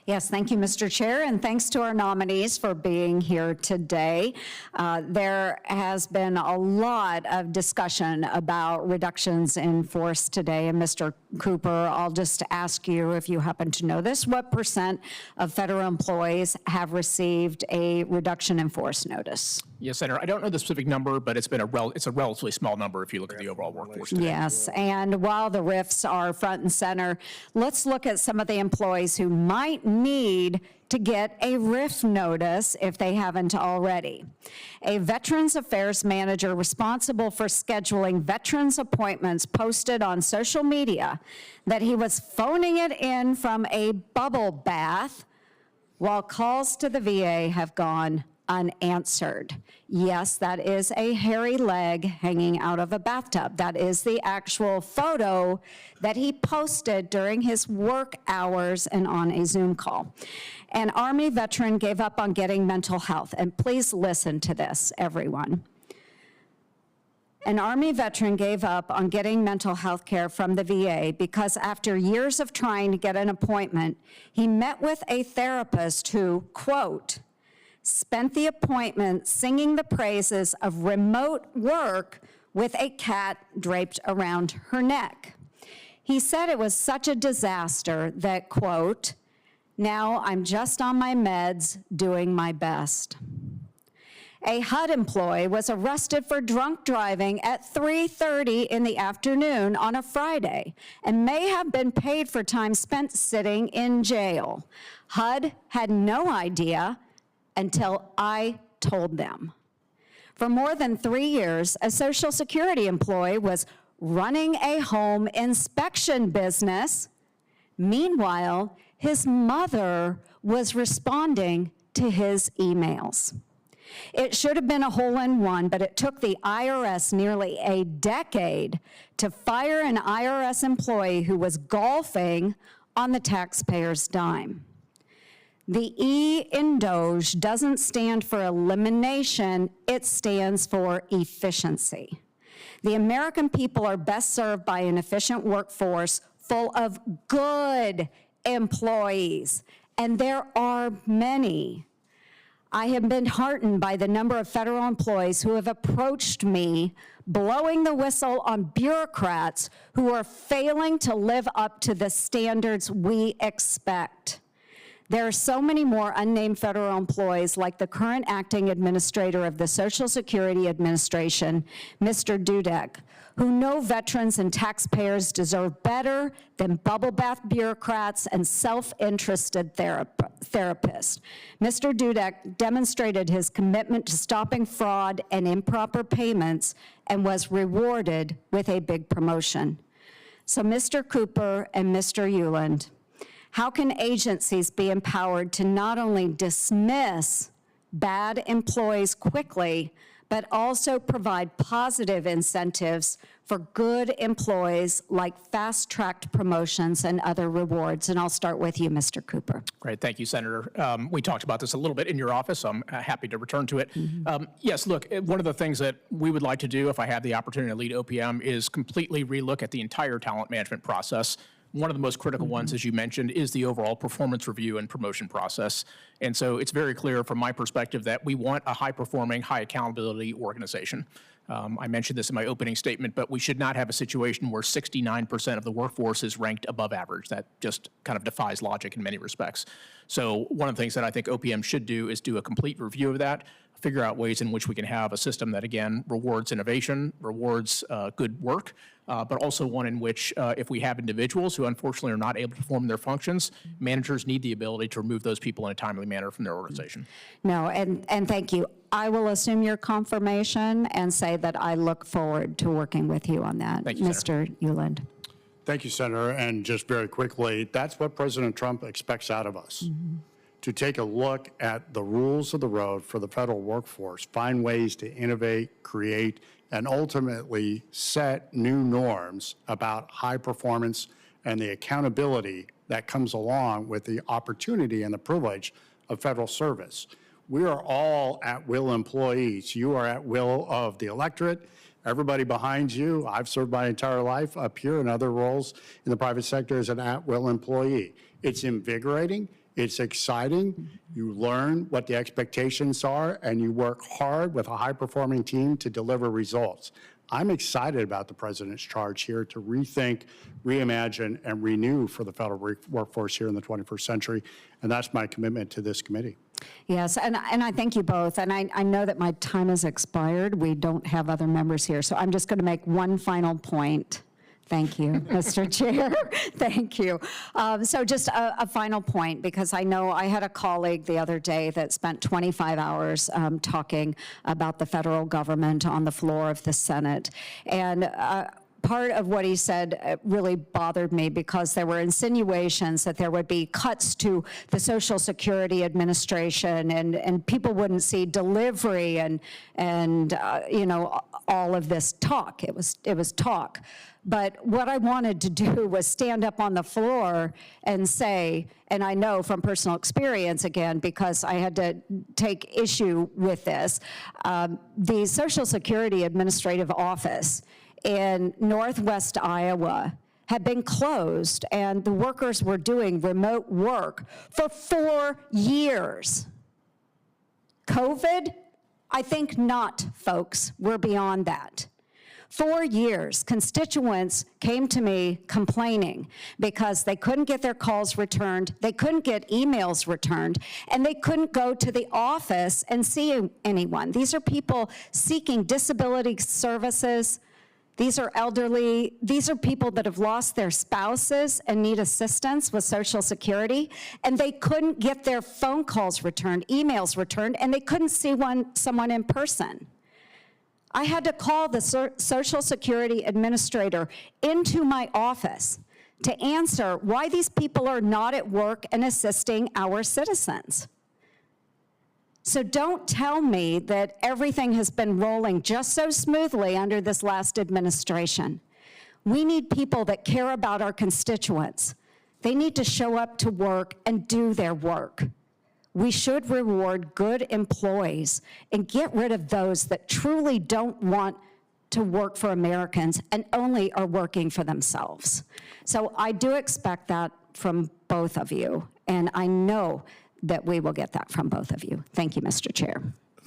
Yes, thank you, Mr. Chair, and thanks to our nominees for being here today. There has been a lot of discussion about reductions in force today, and Mr. Cooper, I'll just ask you if you happen to know this, what % of federal employees have received a reduction in force notice? Yes, Senator. I don't know the specific number, but it's a relatively small number if you look at the overall workforce today. Yes, and while the RIFs are front and center, let's look at some of the employees who might need to get a RIF notice if they haven't already. A Veterans Affairs manager responsible for scheduling veterans appointments posted on social media that he was phoning it in from a bubble bath while calls to the VA have gone unanswered. Yes, that is a hairy leg hanging out of a bathtub. That is the actual photo that he posted during his work hours and on a Zoom call. An Army veteran gave up on getting mental health, and please listen to this, everyone. An Army veteran gave up on getting mental health care from the VA because after years of trying to get an appointment, he met with a therapist who, quote, spent the appointment singing the praises of remote work with a cat draped around her neck. He said it was such a disaster that, quote, now I'm just on my meds doing my best. A HUD employee was arrested for drunk driving at 3:30 in the afternoon on a Friday and may have been paid for time spent sitting in jail. HUD had no idea until I told them. For more than 3 years, a Social Security employee was running a home inspection business. Meanwhile, his mother was responding to his emails. It should have been a hole-in-one, but it took the IRS nearly a decade to fire an IRS employee who was golfing on the taxpayer's dime. The E in DOGE doesn't stand for elimination, it stands for efficiency. The American people are best served by an efficient workforce full of good employees, and there are many. I have been heartened by the number of federal employees who have approached me blowing the whistle on bureaucrats who are failing to live up to the standards we expect. There are so many more unnamed federal employees like the current acting administrator of the Social Security Administration, Mr. Dudek, who know veterans and taxpayers deserve better than bubble bath bureaucrats and self-interested therapists. Mr. Dudek demonstrated his commitment to stopping fraud and improper payments and was rewarded with a big promotion. So Mr. Cooper and Mr. Euland, how can agencies be empowered to not only dismiss bad employees quickly, but also provide positive incentives for good employees like fast-tracked promotions and other rewards? And I'll start with you, Mr. Cooper. Great, thank you, Senator. We talked about this a little bit in your office, so I'm happy to return to it. Yes, look, one of the things that we would like to do if I had the opportunity to lead OPM is completely relook at the entire talent management process. One of the most critical ones, as you mentioned, is the overall performance review and promotion process. And so it's very clear from my perspective that we want a high-performing, high-accountability organization. I mentioned this in my opening statement, but we should not have a situation where 69% of the workforce is ranked above average. That just kind of defies logic in many respects. So one of the things that I think OPM should do is do a complete review of that, figure out ways in which we can have a system that, again, rewards innovation, rewards good work, but also one in which if we have individuals who unfortunately are not able to perform their functions, managers need the ability to remove those people in a timely manner from their organization. No, and thank you. I will assume your confirmation and say that I look forward to working with you on that. Thank you, Mr. Euland. Thank you, Senator. And just very quickly, that's what President Trump expects out of us. To take a look at the rules of the road for the federal workforce, find ways to innovate, create, and ultimately set new norms about high performance and the accountability that comes along with the opportunity and the privilege of federal service. We are all at-will employees. You are at will of the electorate. Everybody behind you, I've served my entire life up here in other roles in the private sector as an at-will employee. It's invigorating, It's exciting. You learn what the expectations are, and you work hard with a high-performing team to deliver results. I'm excited about the president's charge here to rethink, reimagine, and renew for the federal workforce here in the 21st century, and that's my commitment to this committee. Yes, and I thank you both, and I know that my time has expired. We don't have other members here, so I'm just going to make one final point. Thank you, Mr. Chair. Thank you. So just a final point, because I know I had a colleague the other day that spent 25 hours talking about the federal government on the floor of the Senate. And part of what he said really bothered me, because there were insinuations that there would be cuts to the Social Security Administration, and people wouldn't see delivery and you know, all of this talk. It was talk. But what I wanted to do was stand up on the floor and say, and I know from personal experience, again, because I had to take issue with this, the Social Security Administrative Office in Northwest Iowa had been closed, and the workers were doing remote work for 4 years. COVID? I think not, folks. We're beyond that. 4 years, constituents came to me complaining because they couldn't get their calls returned, they couldn't get emails returned, and they couldn't go to the office and see anyone. These are people seeking disability services. These are elderly. These are people that have lost their spouses and need assistance with Social Security, and they couldn't get their phone calls returned, emails returned, and they couldn't see someone in person. I had to call the Social Security Administrator into my office to answer why these people are not at work and assisting our citizens. So don't tell me that everything has been rolling just so smoothly under this last administration. We need people that care about our constituents. They need to show up to work and do their work. We should reward good employees and get rid of those that truly don't want to work for Americans and only are working for themselves. So I do expect that from both of you, and I know that we will get that from both of you. Thank you, Mr. Chair.